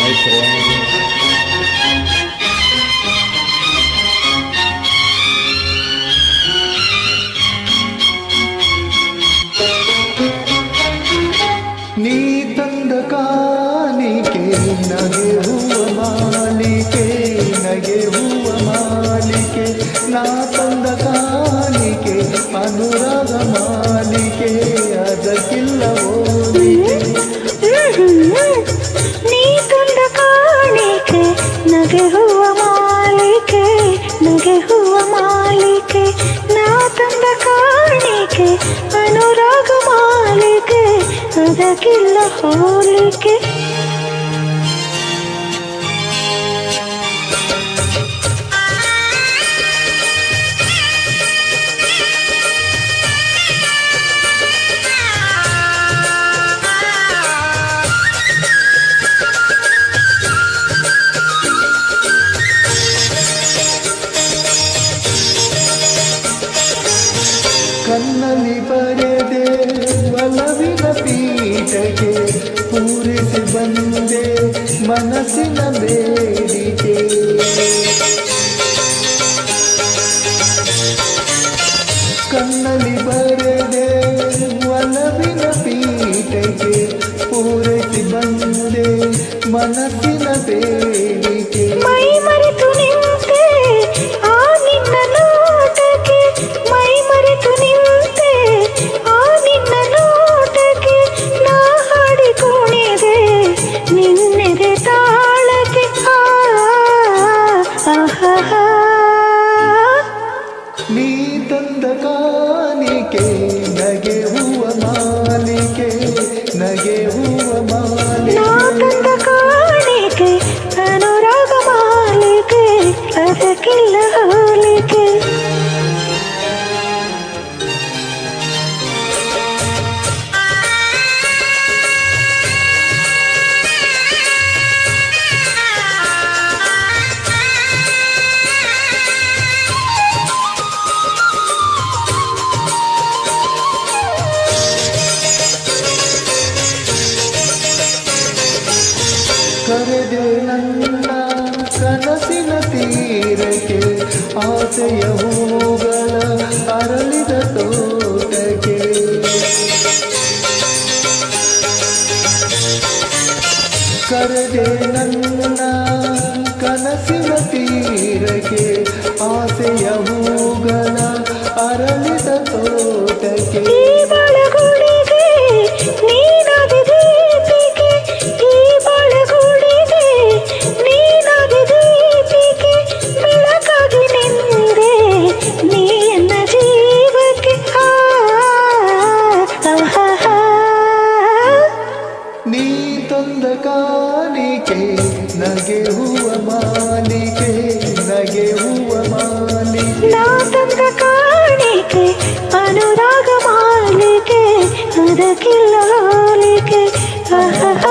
ಸ್ನೇಹಿತರೆ. ನೀ ತಂದ ಕಾಣಿಕೆ ನಗೆ ಹೂವ ಮಾಲಿಕೆ, ನಗೆ ಹೂವ ಮಾಲಿಕೆ. ನಾ ತಂದ ಕಾಣಿಕೆ ಅನುರಾಗ ಮಾಲಿಕೆ, ಅದಕ್ಕಿಲ್ಲ ಹೋಲಿಕೆ. ನೀ ತಂದ ಕಾಣಿಕೆ ನಗೆ ಹೂವ ಮಾಲಿಕೆ, ನಗೆ ಹೂವ ಮಾಲಿಕೆ. ನಾ ತಂದ ಕಾಣಿಕೆ ಅನುರಾಗ ಮಾಲಿಕೆ, ಅದಕ್ಕಿಲ್ಲ ಹೋಲಿಕೆ. ಕಣ್ಣಲ್ಲಿ ಬರೆದೆ ಒಲವಿನ ಪೀಠಕ್ಕೆ, ಪೂರಿಸಿ ಬಂದೆ ಮನಸ್ಸಿನ ಬೇಡಿಕೆ. ಕಣ್ಣಲ್ಲಿ ಬರೆದೆ ಒಲವಿನ ಪೀಠಕ್ಕೆ, ಪೂರೈಸಿ ಬಂದೆ ಮನಸ್ಸಿನ ಬೇಡಿಕೆ. ಮೈ ಮರೆತು ನಿಂತೆ ಆ ನಿನ್ನ ನೋಟಕ್ಕೆ, ಮೈ ಮರೆತು ನಿಂತೆ ಆ ನಿನ್ನ ನೋಟಕ್ಕೆ. ನಾ ಹಾಡಿ ಕುಣಿದೆ ನಿನ್ನೆದೆ ತಾಳಕ್ಕೆ. ಆಹಾ, ನೀ ತಂದ ಕಾಣಿಕೆ ನಗೆ ಹೂವ ಮಾಲಿಕೆ, ನಗೆ ಹೂವ ಮಾಲಿಕೆ. ನಾ ತಂದ ಕಾಣಿಕೆ ಅನುರಾಗ ಮಾಲಿಕೆ, ಅದಕ್ಕಿಲ್ಲ ಹೋಲಿಕೆ. ಕರೆದೆ ನನ್ನ ಕನಸಿನ ತೀರಕ್ಕೆ, ಆಸೆಯ ಹೂಗಳ ಅರಳಿದ ತೋಟಕ್ಕೆ. ಕರೆದೆ ನನ್ನ ಕನಸಿನ ತೀರಕ್ಕೆ, ಆಸೆಯ ಹೂಗಳ ಅರಳಿದ ತೋಟಕ್ಕೆ. ಈ ಬಾಳಗುಡಿಗೆ ನೀನಾದೆ ದೀಪಿಕೆ, ಈ ಬಾಳಗುಡಿಗೆ ನೀನಾದೆ ದೀಪಿಕೆ. ಬೆಳಕಾಗಿ ನಿಂದೆ ನೀ ಎನ್ನ ಜೀವಕ್ಕೆ. ಆಹಾ, ನೀ ತಂದ ಕಾಣಿಕೆ ನಗೆ ಹೂವ ಮಾಲಿಕೆ, ನಗೆ ಹೂವ ಮಾಲಿಕೆ. ನಾ ತಂದ ಕಾಣಿಕೆ ಅನುರಾಗ ಮಾಲಿಕೆ, ಅದಕ್ಕಿಲ್ಲ ಹೋಲಿಕೆ. ಆಹಾ